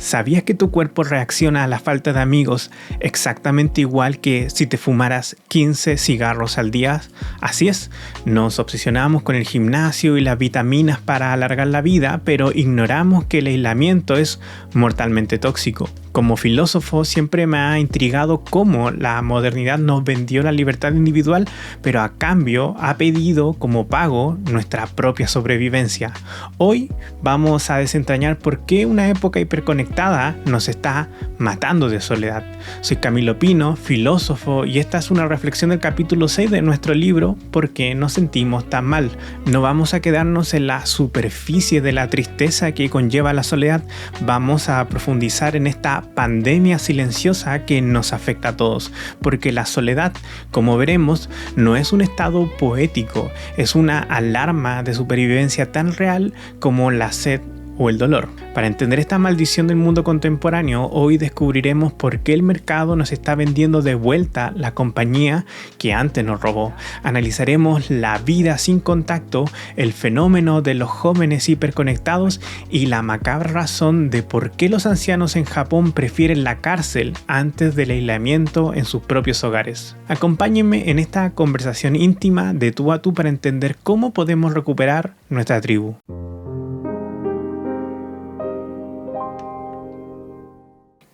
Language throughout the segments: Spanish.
¿Sabías que tu cuerpo reacciona a la falta de amigos exactamente igual que si te fumaras 15 cigarros al día? Así es, nos obsesionamos con el gimnasio y las vitaminas para alargar la vida, pero ignoramos que el aislamiento es mortalmente tóxico. Como filósofo siempre me ha intrigado cómo la modernidad nos vendió la libertad individual, pero a cambio ha pedido como pago nuestra propia sobrevivencia. Hoy vamos a desentrañar por qué una época hiperconectada nos está matando de soledad. Soy Camilo Pino, filósofo, y esta es una reflexión del capítulo 6 de nuestro libro ¿Por qué nos sentimos tan mal? No vamos a quedarnos en la superficie de la tristeza que conlleva la soledad, vamos a profundizar en esta pandemia silenciosa que nos afecta a todos, porque la soledad, como veremos, no es un estado poético, es una alarma de supervivencia tan real como la sed o el dolor. Para entender esta maldición del mundo contemporáneo, hoy descubriremos por qué el mercado nos está vendiendo de vuelta la compañía que antes nos robó. Analizaremos la vida sin contacto, el fenómeno de los jóvenes hiperconectados y la macabra razón de por qué los ancianos en Japón prefieren la cárcel antes del aislamiento en sus propios hogares. Acompáñenme en esta conversación íntima de tú a tú para entender cómo podemos recuperar nuestra tribu.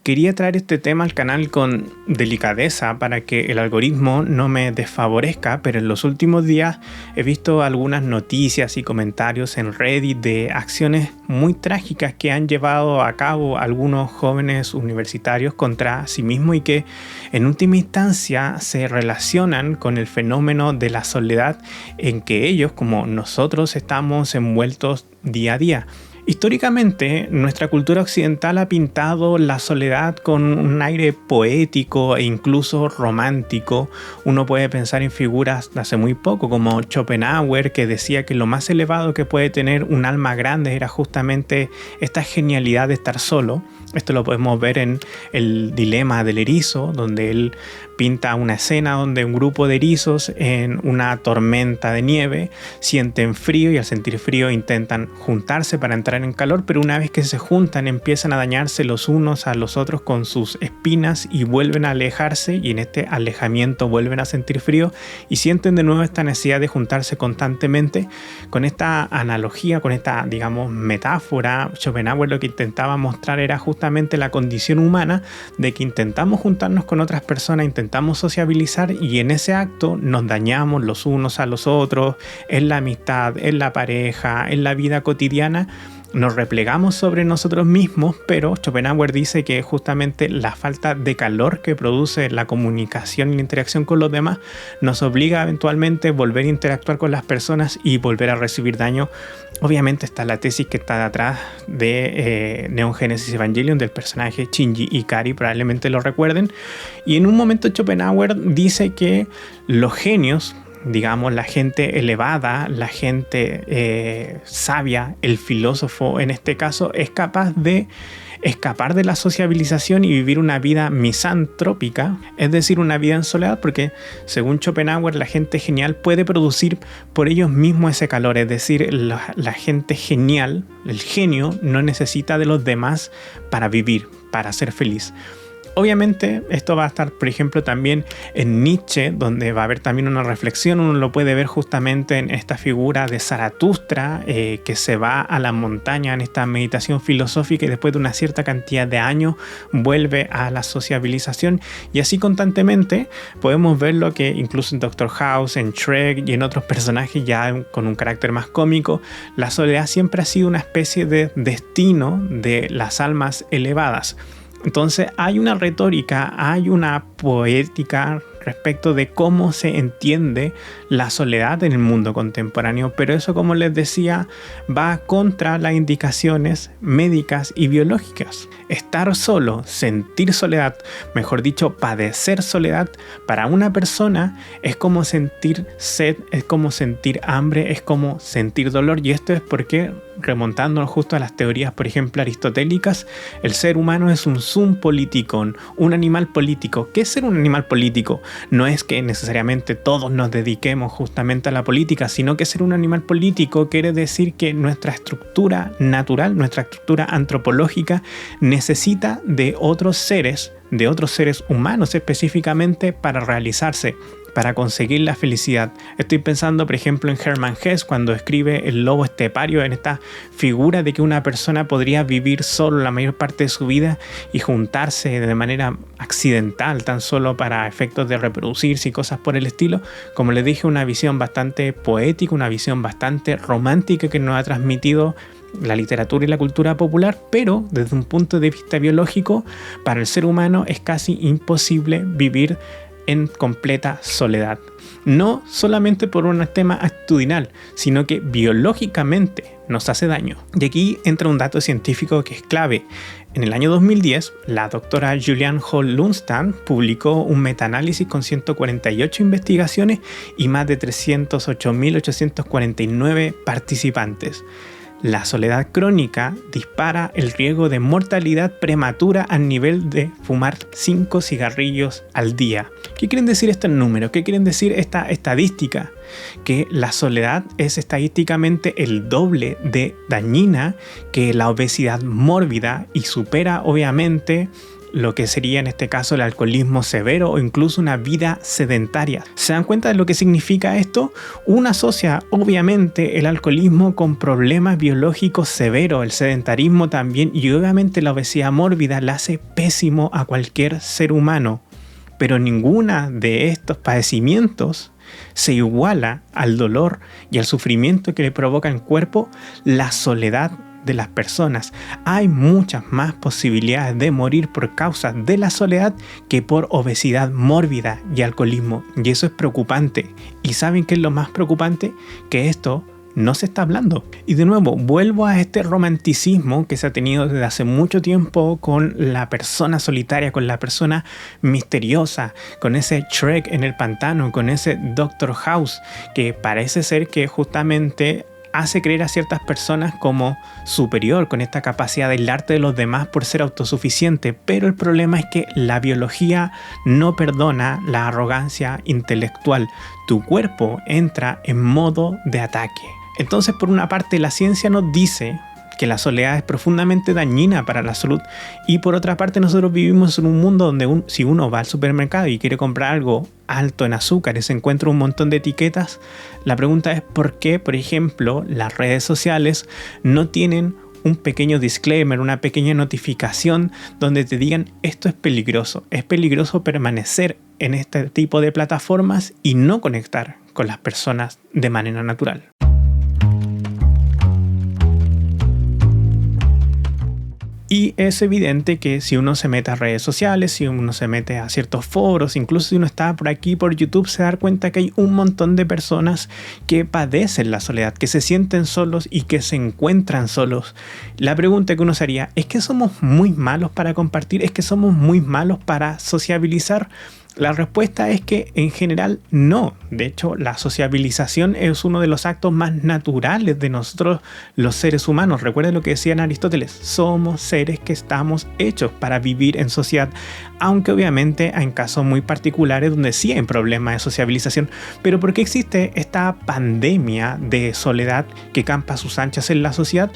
Quería traer este tema al canal con delicadeza para que el algoritmo no me desfavorezca, pero en los últimos días he visto algunas noticias y comentarios en Reddit de acciones muy trágicas que han llevado a cabo algunos jóvenes universitarios contra sí mismos y que en última instancia se relacionan con el fenómeno de la soledad en que ellos, como nosotros, estamos envueltos día a día. Históricamente, nuestra cultura occidental ha pintado la soledad con un aire poético e incluso romántico. Uno puede pensar en figuras de hace muy poco, como Schopenhauer, que decía que lo más elevado que puede tener un alma grande era justamente esta genialidad de estar solo. Esto lo podemos ver en El dilema del erizo, donde él pinta una escena donde un grupo de erizos en una tormenta de nieve sienten frío y al sentir frío intentan juntarse para entrar en calor, pero una vez que se juntan empiezan a dañarse los unos a los otros con sus espinas y vuelven a alejarse, y en este alejamiento vuelven a sentir frío y sienten de nuevo esta necesidad de juntarse constantemente. Con esta analogía, con esta, digamos, metáfora, Schopenhauer lo que intentaba mostrar era justamente la condición humana de que intentamos juntarnos con otras personas, intentamos sociabilizar y en ese acto nos dañamos los unos a los otros, en la amistad, en la pareja, en la vida cotidiana. Nos replegamos sobre nosotros mismos, pero Schopenhauer dice que justamente la falta de calor que produce la comunicación y la interacción con los demás nos obliga eventualmente a volver a interactuar con las personas y volver a recibir daño. Obviamente está la tesis que está detrás de Neon Genesis Evangelion del personaje Shinji Ikari, probablemente lo recuerden. Y en un momento Schopenhauer dice que los genios, digamos, la gente elevada, la gente sabia, el filósofo en este caso, es capaz de escapar de la sociabilización y vivir una vida misantrópica, es decir, una vida en soledad, porque según Schopenhauer la gente genial puede producir por ellos mismos ese calor, es decir, la gente genial, el genio, no necesita de los demás para vivir, para ser feliz. Obviamente esto va a estar, por ejemplo, también en Nietzsche, donde va a haber también una reflexión. Uno lo puede ver justamente en esta figura de Zaratustra, que se va a la montaña en esta meditación filosófica y después de una cierta cantidad de años vuelve a la sociabilización, y así constantemente podemos ver lo que incluso en Doctor House, en Shrek y en otros personajes ya con un carácter más cómico, la soledad siempre ha sido una especie de destino de las almas elevadas. Entonces hay una retórica, hay una poética respecto de cómo se entiende la soledad en el mundo contemporáneo, pero eso, como les decía, va contra las indicaciones médicas y biológicas. Estar solo, sentir soledad, mejor dicho, padecer soledad, para una persona es como sentir sed, es como sentir hambre, es como sentir dolor, y esto es porque remontándonos justo a las teorías, por ejemplo, aristotélicas, el ser humano es un sum politikon, un animal político. ¿Qué es ser un animal político? No es que necesariamente todos nos dediquemos justamente a la política, sino que ser un animal político quiere decir que nuestra estructura natural, nuestra estructura antropológica necesita de otros seres humanos específicamente para realizarse, para conseguir la felicidad. Estoy pensando, por ejemplo, en Hermann Hesse cuando escribe El lobo estepario, en esta figura de que una persona podría vivir solo la mayor parte de su vida y juntarse de manera accidental, tan solo para efectos de reproducirse y cosas por el estilo. Como les dije, una visión bastante poética, una visión bastante romántica que nos ha transmitido la literatura y la cultura popular, pero desde un punto de vista biológico, para el ser humano es casi imposible vivir en completa soledad. No solamente por un tema actitudinal, sino que biológicamente nos hace daño. Y aquí entra un dato científico que es clave. En el año 2010, la doctora Julianne Holt-Lunstad publicó un metaanálisis con 148 investigaciones y más de 308.849 participantes. La soledad crónica dispara el riesgo de mortalidad prematura al nivel de fumar 5 cigarrillos al día. ¿Qué quieren decir estos números? ¿Qué quieren decir esta estadística? Que la soledad es estadísticamente el doble de dañina que la obesidad mórbida y supera obviamente lo que sería en este caso el alcoholismo severo o incluso una vida sedentaria. ¿Se dan cuenta de lo que significa esto? Uno asocia obviamente el alcoholismo con problemas biológicos severos, el sedentarismo también, y obviamente la obesidad mórbida la hace pésimo a cualquier ser humano. Pero ninguna de estos padecimientos se iguala al dolor y al sufrimiento que le provoca en el cuerpo la soledad de las personas. Hay muchas más posibilidades de morir por causa de la soledad que por obesidad mórbida y alcoholismo, y eso es preocupante. ¿Y saben qué es lo más preocupante? Que esto no se está hablando. Y de nuevo, vuelvo a este romanticismo que se ha tenido desde hace mucho tiempo con la persona solitaria, con la persona misteriosa, con ese Shrek en el pantano, con ese Doctor House, que parece ser que justamente hace creer a ciertas personas como superior, con esta capacidad de aislarte de los demás por ser autosuficiente. Pero el problema es que la biología no perdona la arrogancia intelectual. Tu cuerpo entra en modo de ataque. Entonces, por una parte, la ciencia nos dice que la soledad es profundamente dañina para la salud, y por otra parte nosotros vivimos en un mundo donde si uno va al supermercado y quiere comprar algo alto en azúcares, se encuentra un montón de etiquetas. La pregunta es por qué, por ejemplo, las redes sociales no tienen un pequeño disclaimer, una pequeña notificación donde te digan esto es peligroso permanecer en este tipo de plataformas y no conectar con las personas de manera natural. Y es evidente que si uno se mete a redes sociales, si uno se mete a ciertos foros, incluso si uno está por aquí por YouTube, se da cuenta que hay un montón de personas que padecen la soledad, que se sienten solos y que se encuentran solos. La pregunta que uno se haría, ¿es que somos muy malos para compartir? ¿Es que somos muy malos para sociabilizar? La respuesta es que en general no. De hecho, la sociabilización es uno de los actos más naturales de nosotros los seres humanos. Recuerden lo que decía Aristóteles, somos seres que estamos hechos para vivir en sociedad, aunque obviamente hay casos muy particulares donde sí hay problemas de sociabilización. Pero ¿por qué existe esta pandemia de soledad que campa a sus anchas en la sociedad?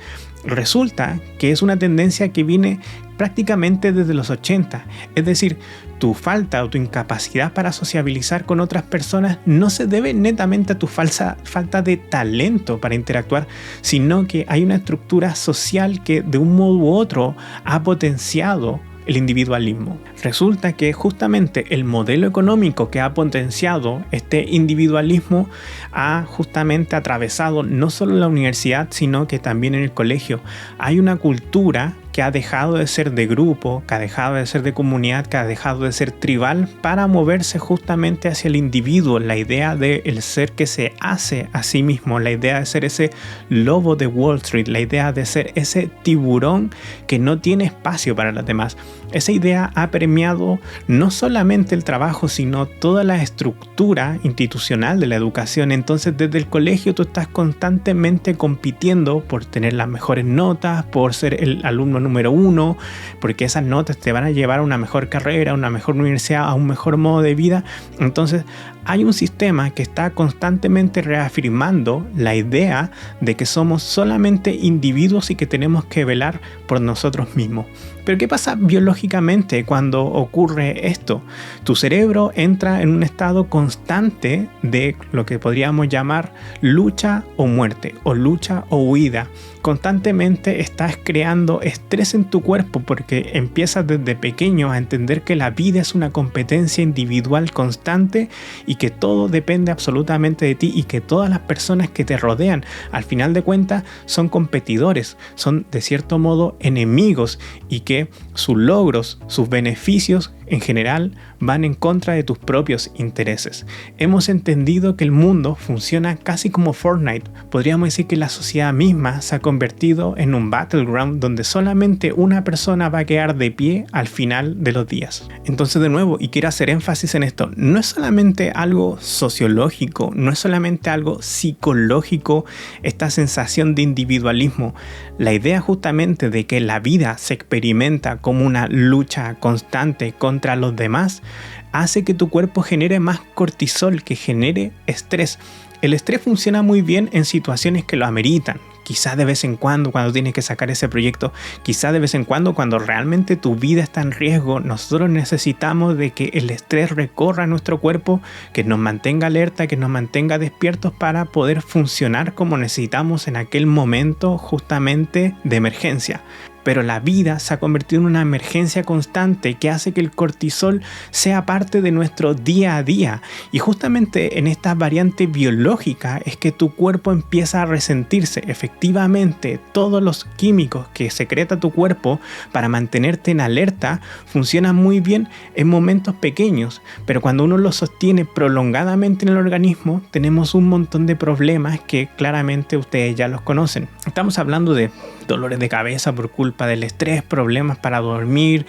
Resulta que es una tendencia que viene prácticamente desde los 80, es decir, tu falta o tu incapacidad para sociabilizar con otras personas no se debe netamente a tu falta de talento para interactuar, sino que hay una estructura social que de un modo u otro ha potenciado el individualismo. Resulta que justamente el modelo económico que ha potenciado este individualismo ha justamente atravesado no solo la universidad, sino que también en el colegio. Hay una cultura que ha dejado de ser de grupo, que ha dejado de ser de comunidad, que ha dejado de ser tribal para moverse justamente hacia el individuo, la idea del ser que se hace a sí mismo, la idea de ser ese lobo de Wall Street, la idea de ser ese tiburón que no tiene espacio para los demás. Esa idea ha permeado no solamente el trabajo, sino toda la estructura institucional de la educación. Entonces, desde el colegio tú estás constantemente compitiendo por tener las mejores notas, por ser el alumno número 1, porque esas notas te van a llevar a una mejor carrera, a una mejor universidad, a un mejor modo de vida. Entonces, hay un sistema que está constantemente reafirmando la idea de que somos solamente individuos y que tenemos que velar por nosotros mismos. Pero ¿qué pasa biológicamente cuando ocurre esto? Tu cerebro entra en un estado constante de lo que podríamos llamar lucha o muerte, o lucha o huida. Constantemente estás creando estrés en tu cuerpo porque empiezas desde pequeño a entender que la vida es una competencia individual constante y que todo depende absolutamente de ti y que todas las personas que te rodean al final de cuentas son competidores, son de cierto modo enemigos y que sus logros, sus beneficios en general van en contra de tus propios intereses. Hemos entendido que el mundo funciona casi como Fortnite. Podríamos decir que la sociedad misma se ha convertido en un battleground donde solamente una persona va a quedar de pie al final de los días. Entonces, de nuevo, y quiero hacer énfasis en esto, no es solamente algo sociológico, no es solamente algo psicológico esta sensación de individualismo. La idea justamente de que la vida se experimenta como una lucha constante contra los demás hace que tu cuerpo genere más cortisol, que genere estrés. El estrés funciona muy bien en situaciones que lo ameritan. Quizás de vez en cuando tienes que sacar ese proyecto, quizás de vez en cuando realmente tu vida está en riesgo, nosotros necesitamos de que el estrés recorra nuestro cuerpo, que nos mantenga alerta, que nos mantenga despiertos para poder funcionar como necesitamos en aquel momento justamente de emergencia. Pero la vida se ha convertido en una emergencia constante que hace que el cortisol sea parte de nuestro día a día. Y justamente en esta variante biológica es que tu cuerpo empieza a resentirse. Efectivamente, todos los químicos que secreta tu cuerpo para mantenerte en alerta funcionan muy bien en momentos pequeños. Pero cuando uno los sostiene prolongadamente en el organismo, tenemos un montón de problemas que claramente ustedes ya los conocen. Estamos hablando de dolores de cabeza por culpa del estrés, problemas para dormir,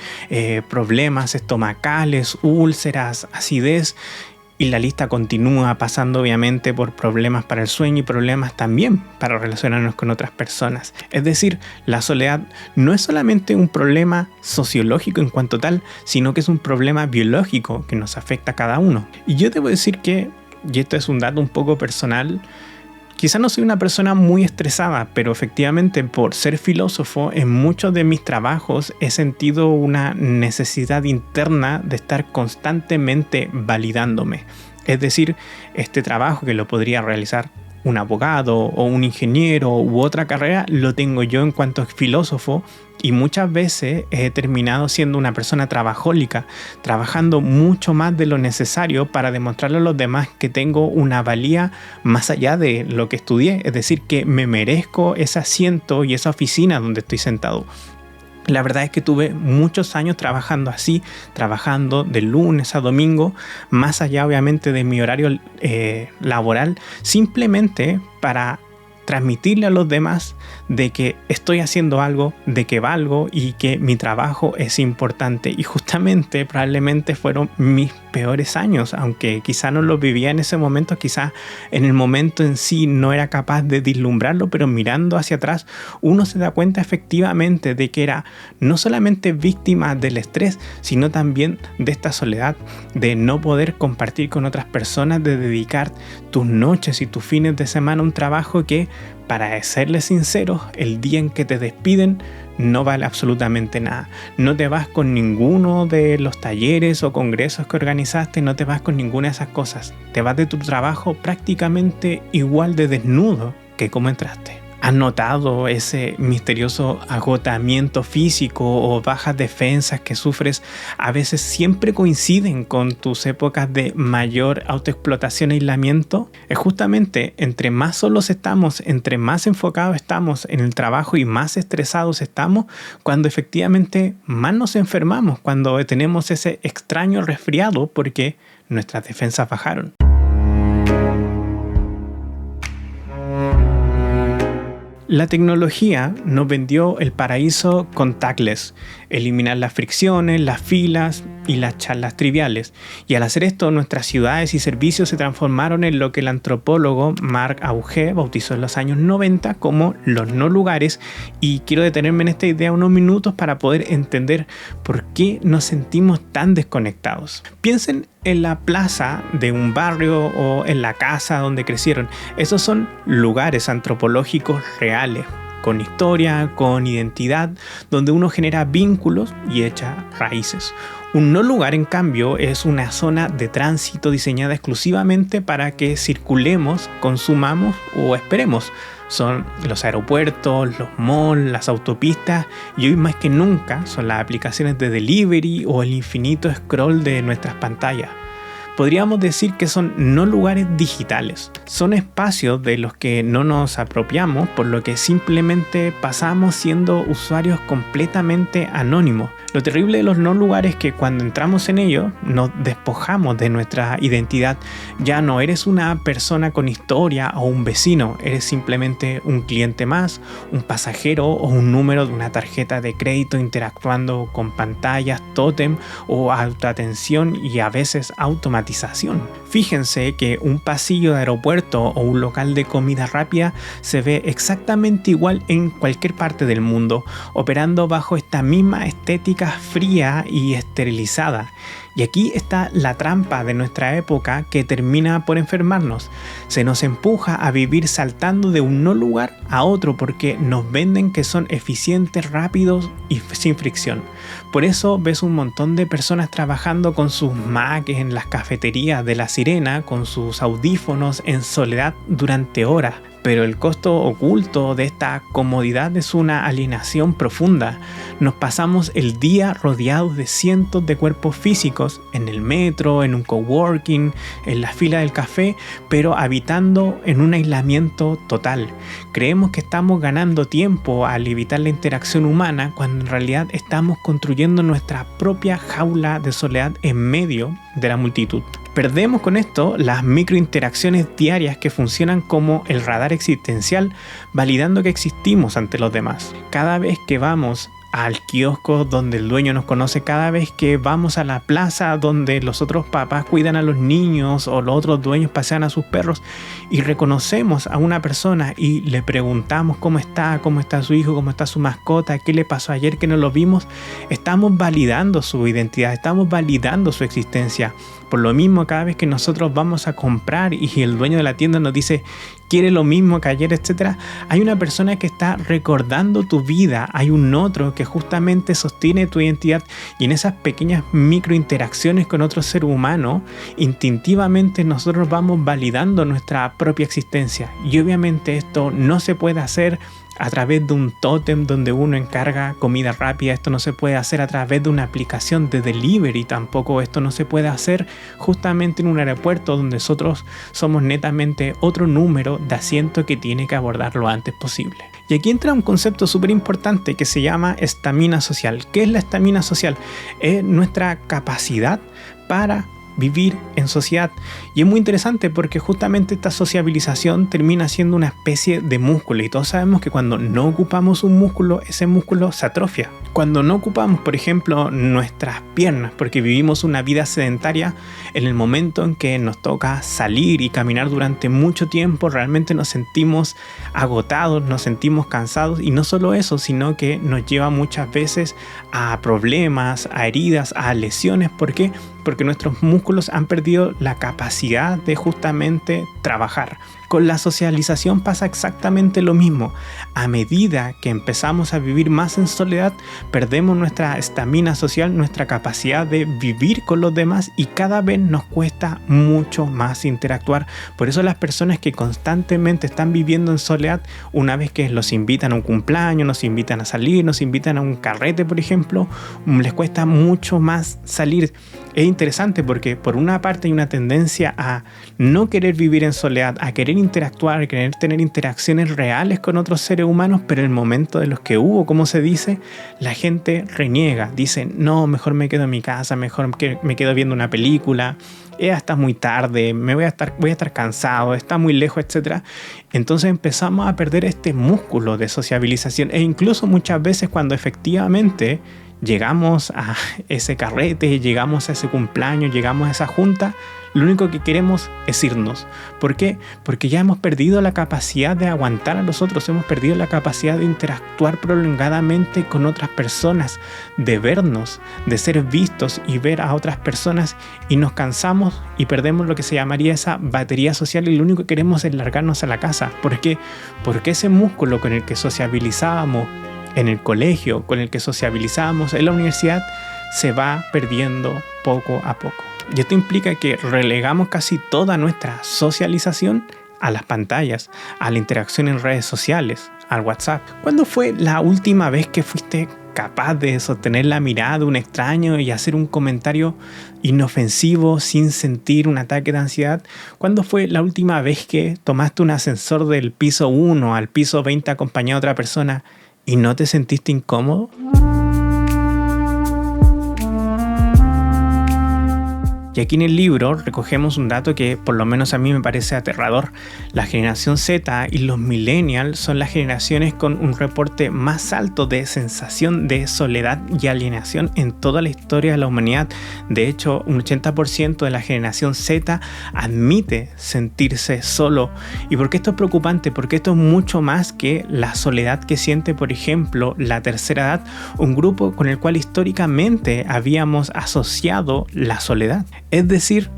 problemas estomacales, úlceras, acidez, y la lista continúa pasando obviamente por problemas para el sueño y problemas también para relacionarnos con otras personas. Es decir, la soledad no es solamente un problema sociológico en cuanto tal, sino que es un problema biológico que nos afecta a cada uno. Y yo debo decir que, y esto es un dato un poco personal, quizá no soy una persona muy estresada, pero efectivamente por ser filósofo en muchos de mis trabajos he sentido una necesidad interna de estar constantemente validándome. Es decir, este trabajo que lo podría realizar un abogado o un ingeniero u otra carrera, lo tengo yo en cuanto a filósofo. Y muchas veces he terminado siendo una persona trabajólica, trabajando mucho más de lo necesario para demostrarle a los demás que tengo una valía más allá de lo que estudié. Es decir, que me merezco ese asiento y esa oficina donde estoy sentado. La verdad es que tuve muchos años trabajando así, trabajando de lunes a domingo, más allá obviamente de mi horario laboral, simplemente para transmitirle a los demás de que estoy haciendo algo, de que valgo y que mi trabajo es importante. Y justamente probablemente fueron mis peores años, aunque quizá no lo vivía en ese momento, quizá en el momento en sí no era capaz de vislumbrarlo, pero mirando hacia atrás uno se da cuenta efectivamente de que era no solamente víctima del estrés, sino también de esta soledad, de no poder compartir con otras personas, de dedicar tus noches y tus fines de semana a un trabajo que, para serles sinceros, el día en que te despiden no vale absolutamente nada. No te vas con ninguno de los talleres o congresos que organizaste, no te vas con ninguna de esas cosas. Te vas de tu trabajo prácticamente igual de desnudo que como entraste. ¿Has notado ese misterioso agotamiento físico o bajas defensas que sufres? A veces siempre coinciden con tus épocas de mayor autoexplotación e aislamiento. Es justamente entre más solos estamos, entre más enfocados estamos en el trabajo y más estresados estamos, cuando efectivamente más nos enfermamos, cuando tenemos ese extraño resfriado porque nuestras defensas bajaron. La tecnología nos vendió el paraíso contactless, eliminar las fricciones, las filas y las charlas triviales. Y al hacer esto, nuestras ciudades y servicios se transformaron en lo que el antropólogo Marc Augé bautizó en los años 90 como los no lugares. Y quiero detenerme en esta idea unos minutos para poder entender por qué nos sentimos tan desconectados. Piensen en la plaza de un barrio o en la casa donde crecieron. Esos son lugares antropológicos reales, con historia, con identidad, donde uno genera vínculos y echa raíces. Un no lugar, en cambio, es una zona de tránsito diseñada exclusivamente para que circulemos, consumamos o esperemos. Son los aeropuertos, los malls, las autopistas y hoy más que nunca son las aplicaciones de delivery o el infinito scroll de nuestras pantallas. Podríamos decir que son no lugares digitales, son espacios de los que no nos apropiamos, por lo que simplemente pasamos siendo usuarios completamente anónimos. Lo terrible de los no lugares es que cuando entramos en ellos nos despojamos de nuestra identidad. Ya no eres una persona con historia o un vecino, eres simplemente un cliente más, un pasajero o un número de una tarjeta de crédito interactuando con pantallas, tótem o autoatención y a veces automatización. Fíjense que un pasillo de aeropuerto o un local de comida rápida se ve exactamente igual en cualquier parte del mundo, operando bajo esta misma estética fría y esterilizada. Y aquí está la trampa de nuestra época que termina por enfermarnos. Se nos empuja a vivir saltando de un no lugar a otro porque nos venden que son eficientes, rápidos y sin fricción. Por eso ves un montón de personas trabajando con sus Macs en las cafeterías de La Sirena, con sus audífonos en soledad durante horas. Pero el costo oculto de esta comodidad es una alienación profunda. Nos pasamos el día rodeados de cientos de cuerpos físicos en el metro, en un coworking, en la fila del café, pero habitando en un aislamiento total. Creemos que estamos ganando tiempo al evitar la interacción humana cuando en realidad estamos construyendo nuestra propia jaula de soledad en medio de la multitud. Perdemos con esto las microinteracciones diarias que funcionan como el radar existencial, validando que existimos ante los demás. Cada vez que vamos al kiosco donde el dueño nos conoce, cada vez que vamos a la plaza donde los otros papás cuidan a los niños o los otros dueños pasean a sus perros y reconocemos a una persona y le preguntamos cómo está su hijo, cómo está su mascota, qué le pasó ayer que no lo vimos, estamos validando su identidad, estamos validando su existencia. Por lo mismo, cada vez que nosotros vamos a comprar y el dueño de la tienda nos dice quiere lo mismo que ayer, etc., hay una persona que está recordando tu vida, hay un otro que justamente sostiene tu identidad y en esas pequeñas microinteracciones con otro ser humano, instintivamente nosotros vamos validando nuestra propia existencia. Y obviamente esto no se puede hacer a través de un tótem donde uno encarga comida rápida, esto no se puede hacer a través de una aplicación de delivery, tampoco esto no se puede hacer justamente en un aeropuerto donde nosotros somos netamente otro número de asiento que tiene que abordar lo antes posible. Y aquí entra un concepto súper importante que se llama estamina social. ¿Qué es la estamina social? Es nuestra capacidad para vivir en sociedad. Y es muy interesante porque justamente esta sociabilización termina siendo una especie de músculo y todos sabemos que cuando no ocupamos un músculo, ese músculo se atrofia. Cuando no ocupamos, por ejemplo, nuestras piernas porque vivimos una vida sedentaria, en el momento en que nos toca salir y caminar durante mucho tiempo, realmente nos sentimos agotados, nos sentimos cansados y no solo eso, sino que nos lleva muchas veces a problemas, a heridas, a lesiones. ¿Por qué? Porque nuestros músculos han perdido la capacidad de justamente trabajar. Con la socialización pasa exactamente lo mismo. A medida que empezamos a vivir más en soledad, perdemos nuestra estamina social, nuestra capacidad de vivir con los demás y cada vez nos cuesta mucho más interactuar. Por eso las personas que constantemente están viviendo en soledad, una vez que los invitan a un cumpleaños, nos invitan a salir, nos invitan a un carrete, por ejemplo, les cuesta mucho más salir. Es interesante porque por una parte hay una tendencia a no querer vivir en soledad, a querer interactuar, a querer tener interacciones reales con otros seres humanos, pero en el momento de los que hubo, como se dice, la gente reniega, dice, no, mejor me quedo en mi casa, mejor que me quedo viendo una película, está muy tarde, voy a estar cansado, está muy lejos, etc. Entonces empezamos a perder este músculo de sociabilización e incluso muchas veces cuando efectivamente llegamos a ese carrete, llegamos a ese cumpleaños, llegamos a esa junta, lo único que queremos es irnos. ¿Por qué? Porque ya hemos perdido la capacidad de aguantar a los otros, hemos perdido la capacidad de interactuar prolongadamente con otras personas, de vernos, de ser vistos y ver a otras personas, y nos cansamos y perdemos lo que se llamaría esa batería social y lo único que queremos es largarnos a la casa. ¿Por qué? Porque ese músculo con el que sociabilizábamos en el colegio, con el que sociabilizábamos en la universidad, se va perdiendo poco a poco. Y esto implica que relegamos casi toda nuestra socialización a las pantallas, a la interacción en redes sociales, al WhatsApp. ¿Cuándo fue la última vez que fuiste capaz de sostener la mirada de un extraño y hacer un comentario inofensivo sin sentir un ataque de ansiedad? ¿Cuándo fue la última vez que tomaste un ascensor del piso 1 al piso 20 acompañado de otra persona y no te sentiste incómodo? Y aquí en el libro recogemos un dato que por lo menos a mí me parece aterrador. La generación Z y los millennials son las generaciones con un reporte más alto de sensación de soledad y alienación en toda la historia de la humanidad. De hecho, un 80% de la generación Z admite sentirse solo. ¿Y por qué esto es preocupante? Porque esto es mucho más que la soledad que siente, por ejemplo, la tercera edad, un grupo con el cual históricamente habíamos asociado la soledad. Es decir,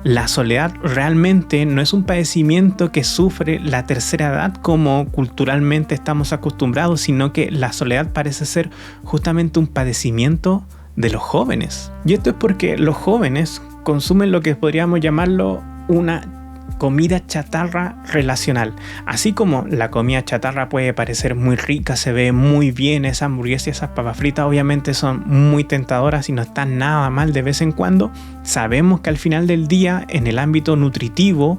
la soledad realmente no es un padecimiento que sufre la tercera edad como culturalmente estamos acostumbrados, sino que la soledad parece ser justamente un padecimiento de los jóvenes. Y esto es porque los jóvenes consumen lo que podríamos llamarlo una comida chatarra relacional. Así como la comida chatarra puede parecer muy rica, se ve muy bien, esa hamburguesa y esas papas fritas obviamente son muy tentadoras y no están nada mal de vez en cuando, sabemos que al final del día, en el ámbito nutritivo,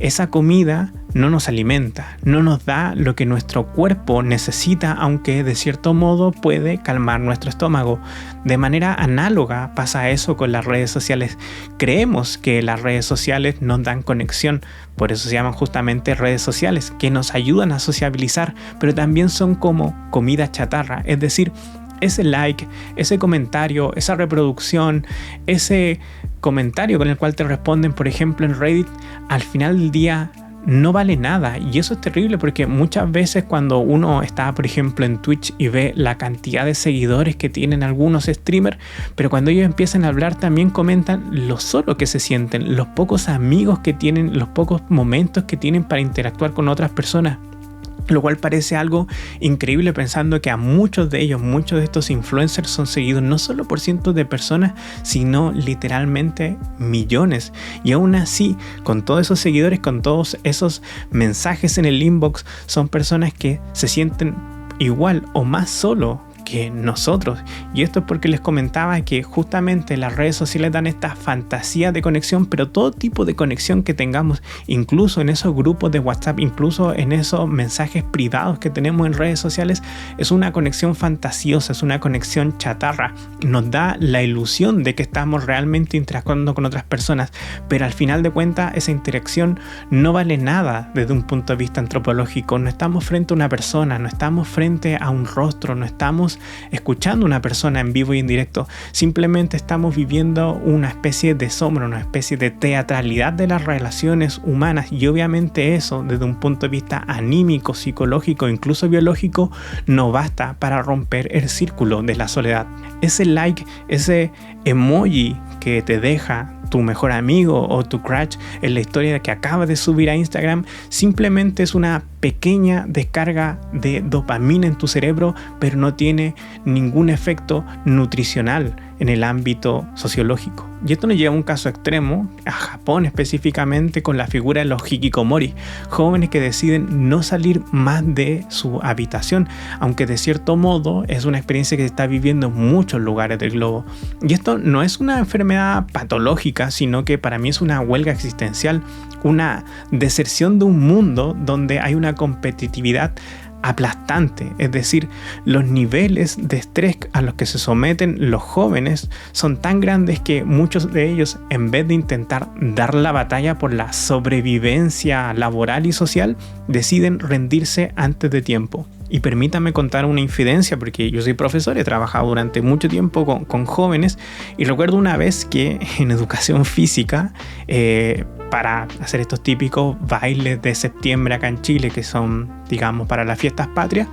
esa comida no nos alimenta, no nos da lo que nuestro cuerpo necesita, aunque de cierto modo puede calmar nuestro estómago. De manera análoga pasa eso con las redes sociales. Creemos que las redes sociales nos dan conexión, por eso se llaman justamente redes sociales, que nos ayudan a sociabilizar, pero también son como comida chatarra, es decir, ese like, ese comentario, esa reproducción, ese comentario con el cual te responden, por ejemplo en Reddit, al final del día no vale nada. Y eso es terrible porque muchas veces cuando uno está, por ejemplo, en Twitch y ve la cantidad de seguidores que tienen algunos streamers, pero cuando ellos empiezan a hablar también comentan lo solo que se sienten, los pocos amigos que tienen, los pocos momentos que tienen para interactuar con otras personas. Lo cual parece algo increíble pensando que a muchos de ellos, muchos de estos influencers son seguidos no solo por cientos de personas, sino literalmente millones. Y aún así, con todos esos seguidores, con todos esos mensajes en el inbox, son personas que se sienten igual o más solo que nosotros. Y esto es porque les comentaba que justamente las redes sociales dan esta fantasía de conexión, pero todo tipo de conexión que tengamos, incluso en esos grupos de WhatsApp, incluso en esos mensajes privados que tenemos en redes sociales, es una conexión fantasiosa, es una conexión chatarra. Nos da la ilusión de que estamos realmente interactuando con otras personas, pero al final de cuentas esa interacción no vale nada desde un punto de vista antropológico. No estamos frente a una persona, no estamos frente a un rostro, no estamos escuchando a una persona en vivo y en directo, simplemente estamos viviendo una especie de sombra, una especie de teatralidad de las relaciones humanas, y obviamente eso desde un punto de vista anímico, psicológico, incluso biológico, no basta para romper el círculo de la soledad. Ese like, ese emoji que te deja tu mejor amigo o tu crush en la historia que acabas de subir a Instagram simplemente es una pequeña descarga de dopamina en tu cerebro, pero no tiene ningún efecto nutricional en el ámbito sociológico. Y esto nos lleva a un caso extremo, a Japón específicamente, con la figura de los hikikomori, jóvenes que deciden no salir más de su habitación, aunque de cierto modo es una experiencia que se está viviendo en muchos lugares del globo. Y esto no es una enfermedad patológica, sino que para mí es una huelga existencial, una deserción de un mundo donde hay una competitividad aplastante, es decir, los niveles de estrés a los que se someten los jóvenes son tan grandes que muchos de ellos, en vez de intentar dar la batalla por la sobrevivencia laboral y social, deciden rendirse antes de tiempo. Y permítame contar una infidencia, porque yo soy profesor, he trabajado durante mucho tiempo con jóvenes, y recuerdo una vez que en educación física, para hacer estos típicos bailes de septiembre acá en Chile, que son, digamos, para las fiestas patrias,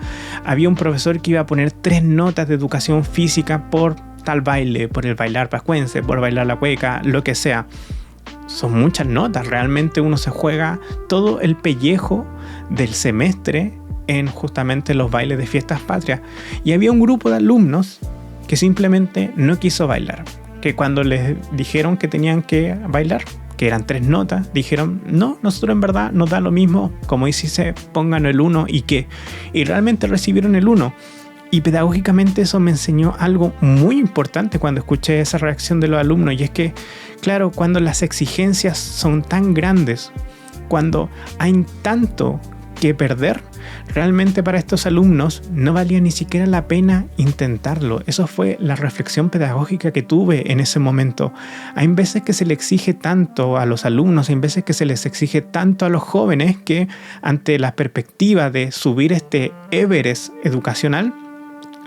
había un profesor que iba a poner 3 notas de educación física por tal baile, por el bailar pascuense, por bailar la cueca, lo que sea. Son muchas notas, realmente uno se juega todo el pellejo del semestre en justamente los bailes de fiestas patrias. Y había un grupo de alumnos que simplemente no quiso bailar, que cuando les dijeron que tenían que bailar, que eran 3 notas, dijeron, no, nosotros en verdad nos da lo mismo, como dice, pongan el 1 y qué. Y realmente recibieron el 1. Y pedagógicamente eso me enseñó algo muy importante cuando escuché esa reacción de los alumnos, y es que, claro, cuando las exigencias son tan grandes, cuando hay tanto que perder, realmente para estos alumnos no valía ni siquiera la pena intentarlo. Eso fue la reflexión pedagógica que tuve en ese momento. Hay veces que se le exige tanto a los alumnos, hay veces que se les exige tanto a los jóvenes, que ante la perspectiva de subir este Everest educacional,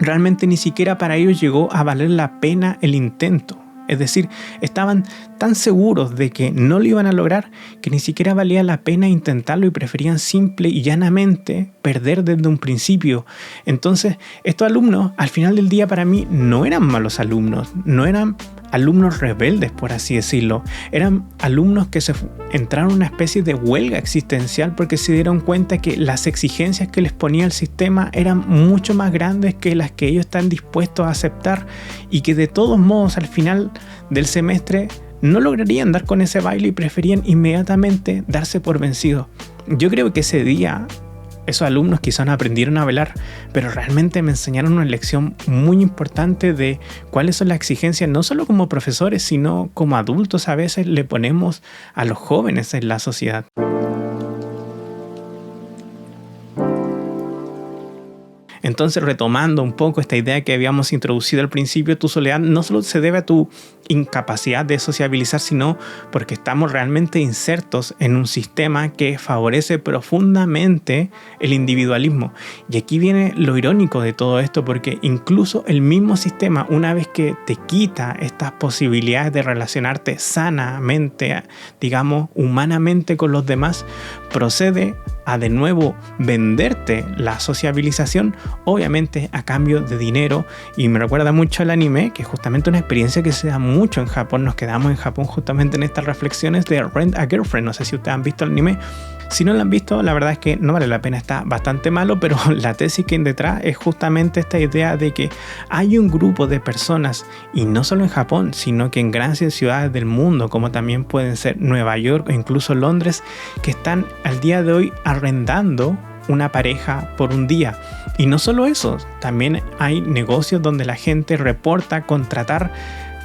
realmente ni siquiera para ellos llegó a valer la pena el intento. Es decir, estaban tan seguros de que no lo iban a lograr que ni siquiera valía la pena intentarlo y preferían simple y llanamente perder desde un principio. Entonces, estos alumnos, al final del día, para mí, no eran malos alumnos, no eran alumnos rebeldes, por así decirlo. Eran alumnos que se entraron en una especie de huelga existencial porque se dieron cuenta que las exigencias que les ponía el sistema eran mucho más grandes que las que ellos están dispuestos a aceptar, y que de todos modos al final del semestre no lograrían dar con ese baile y preferían inmediatamente darse por vencidos. Yo creo que ese día esos alumnos quizás no aprendieron a bailar, pero realmente me enseñaron una lección muy importante de cuáles son las exigencias, no solo como profesores, sino como adultos a veces le ponemos a los jóvenes en la sociedad. Entonces, retomando un poco esta idea que habíamos introducido al principio, tu soledad no solo se debe a tu incapacidad de sociabilizar, sino porque estamos realmente insertos en un sistema que favorece profundamente el individualismo. Y aquí viene lo irónico de todo esto, porque incluso el mismo sistema, una vez que te quita estas posibilidades de relacionarte sanamente, digamos, humanamente con los demás, procede a de nuevo venderte la sociabilización, obviamente a cambio de dinero. Y me recuerda mucho al anime, que es justamente una experiencia que se da mucho en Japón. Nos quedamos en Japón justamente en estas reflexiones de Rent a Girlfriend. No sé si ustedes han visto el anime. Si no lo han visto, la verdad es que no vale la pena, está bastante malo, pero la tesis que hay detrás es justamente esta idea de que hay un grupo de personas, y no solo en Japón, sino que en grandes ciudades del mundo, como también pueden ser Nueva York o incluso Londres, que están al día de hoy arrendando una pareja por un día. Y no solo eso, también hay negocios donde la gente reporta contratar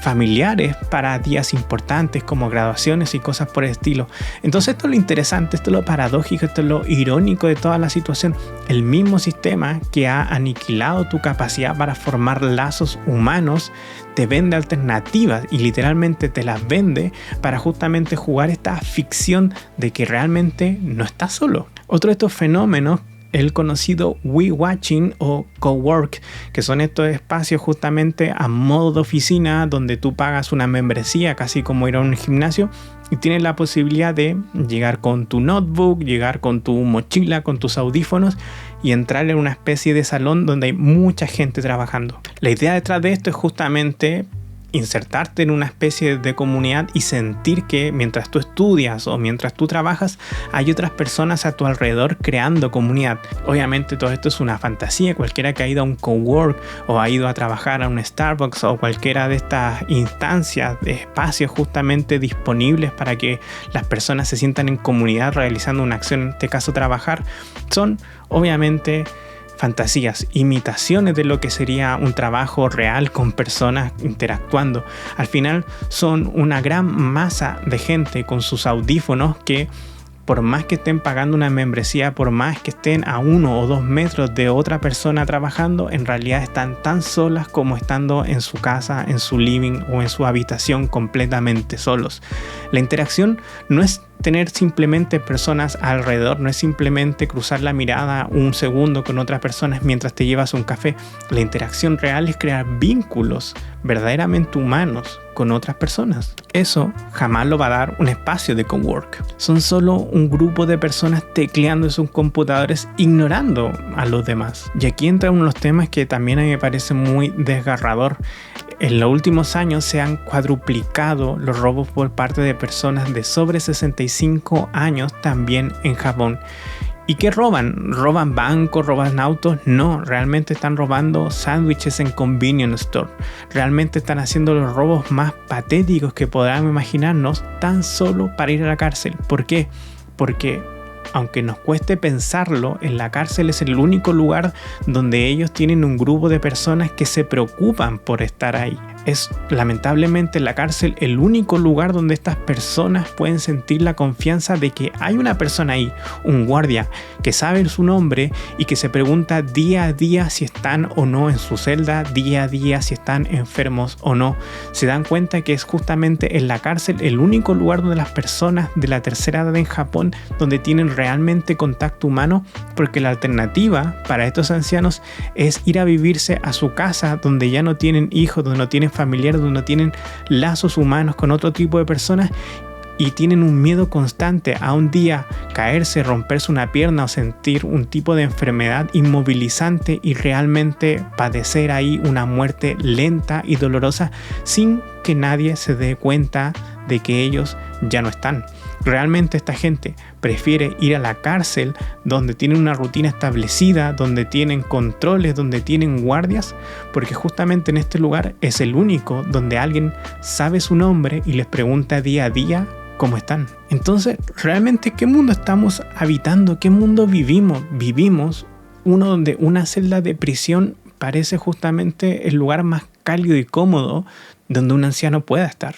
familiares para días importantes como graduaciones y cosas por el estilo. Entonces esto es lo interesante, esto es lo paradójico, esto es lo irónico de toda la situación. El mismo sistema que ha aniquilado tu capacidad para formar lazos humanos te vende alternativas, y literalmente te las vende para justamente jugar esta ficción de que realmente no estás solo. Otro de estos fenómenos, el conocido WeWatching o Cowork, que son estos espacios justamente a modo de oficina donde tú pagas una membresía, casi como ir a un gimnasio, y tienes la posibilidad de llegar con tu notebook, llegar con tu mochila, con tus audífonos y entrar en una especie de salón donde hay mucha gente trabajando. La idea detrás de esto es justamente insertarte en una especie de comunidad y sentir que mientras tú estudias o mientras tú trabajas hay otras personas a tu alrededor creando comunidad. Obviamente todo esto es una fantasía. Cualquiera que ha ido a un cowork o ha ido a trabajar a un Starbucks o cualquiera de estas instancias de espacios justamente disponibles para que las personas se sientan en comunidad realizando una acción, en este caso trabajar, son obviamente fantasías, imitaciones de lo que sería un trabajo real con personas interactuando. Al final son una gran masa de gente con sus audífonos que, por más que estén pagando una membresía, por más que estén a 1 o 2 metros de otra persona trabajando, en realidad están tan solas como estando en su casa, en su living o en su habitación completamente solos. La interacción no es tener simplemente personas alrededor, no es simplemente cruzar la mirada un segundo con otras personas mientras te llevas un café. La interacción real es crear vínculos verdaderamente humanos con otras personas. Eso jamás lo va a dar un espacio de cowork. Son solo un grupo de personas tecleando en sus computadores, ignorando a los demás. Y aquí entra uno de los temas que también a mí me parece muy desgarrador. En los últimos años se han cuadruplicado los robos por parte de personas de sobre 65 años también en Japón. ¿Y qué roban? ¿Roban bancos? ¿Roban autos? No, realmente están robando sándwiches en convenience store. Realmente están haciendo los robos más patéticos que podrán imaginarnos tan solo para ir a la cárcel. ¿Por qué? Porque aunque nos cueste pensarlo, en la cárcel es el único lugar donde ellos tienen un grupo de personas que se preocupan por estar ahí. Es lamentablemente en la cárcel el único lugar donde estas personas pueden sentir la confianza de que hay una persona ahí, un guardia, que sabe su nombre y que se pregunta día a día si están o no en su celda, día a día si están enfermos o no. Se dan cuenta que es justamente en la cárcel el único lugar donde las personas de la tercera edad en Japón donde tienen realmente contacto humano, porque la alternativa para estos ancianos es ir a vivirse a su casa donde ya no tienen hijos, donde no tienen familiares, donde no tienen lazos humanos con otro tipo de personas y tienen un miedo constante a un día caerse, romperse una pierna o sentir un tipo de enfermedad inmovilizante y realmente padecer ahí una muerte lenta y dolorosa sin que nadie se dé cuenta de que ellos ya no están. Realmente esta gente prefiere ir a la cárcel donde tienen una rutina establecida, donde tienen controles, donde tienen guardias, porque justamente en este lugar es el único donde alguien sabe su nombre y les pregunta día a día cómo están. Entonces, ¿realmente qué mundo estamos habitando? ¿Qué mundo vivimos? Vivimos uno donde una celda de prisión parece justamente el lugar más cálido y cómodo donde un anciano pueda estar.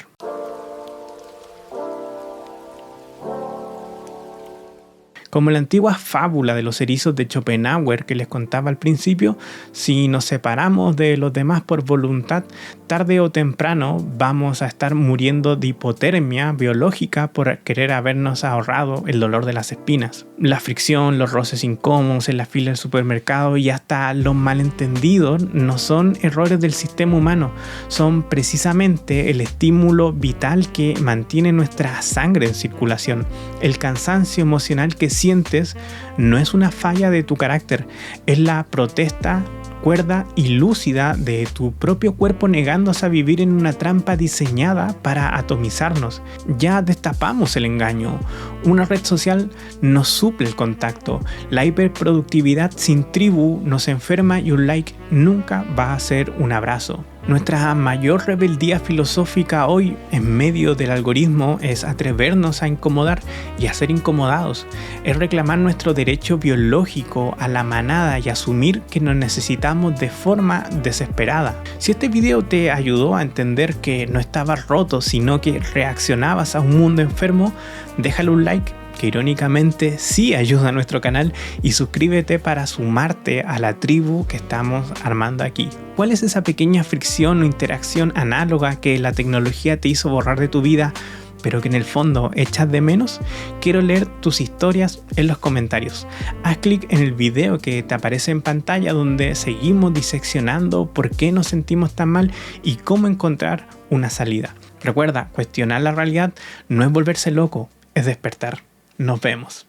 Como la antigua fábula de los erizos de Schopenhauer que les contaba al principio, si nos separamos de los demás por voluntad, tarde o temprano vamos a estar muriendo de hipotermia biológica por querer habernos ahorrado el dolor de las espinas. La fricción, los roces incómodos en la fila del supermercado y hasta los malentendidos no son errores del sistema humano, son precisamente el estímulo vital que mantiene nuestra sangre en circulación. El cansancio emocional que sientes no es una falla de tu carácter, es la protesta cuerda y lúcida de tu propio cuerpo negándose a vivir en una trampa diseñada para atomizarnos. Ya destapamos el engaño. Una red social nos suple el contacto. La hiperproductividad sin tribu nos enferma y un like nunca va a ser un abrazo. Nuestra mayor rebeldía filosófica hoy en medio del algoritmo es atrevernos a incomodar y a ser incomodados. Es reclamar nuestro derecho biológico a la manada y asumir que nos necesitamos de forma desesperada. Si este video te ayudó a entender que no estabas roto, sino que reaccionabas a un mundo enfermo, déjale un like, que irónicamente sí ayuda a nuestro canal, y suscríbete para sumarte a la tribu que estamos armando aquí. ¿Cuál es esa pequeña fricción o interacción análoga que la tecnología te hizo borrar de tu vida, pero que en el fondo echas de menos? Quiero leer tus historias en los comentarios. Haz clic en el video que te aparece en pantalla donde seguimos diseccionando por qué nos sentimos tan mal y cómo encontrar una salida. Recuerda, cuestionar la realidad no es volverse loco, es despertar. Nos vemos.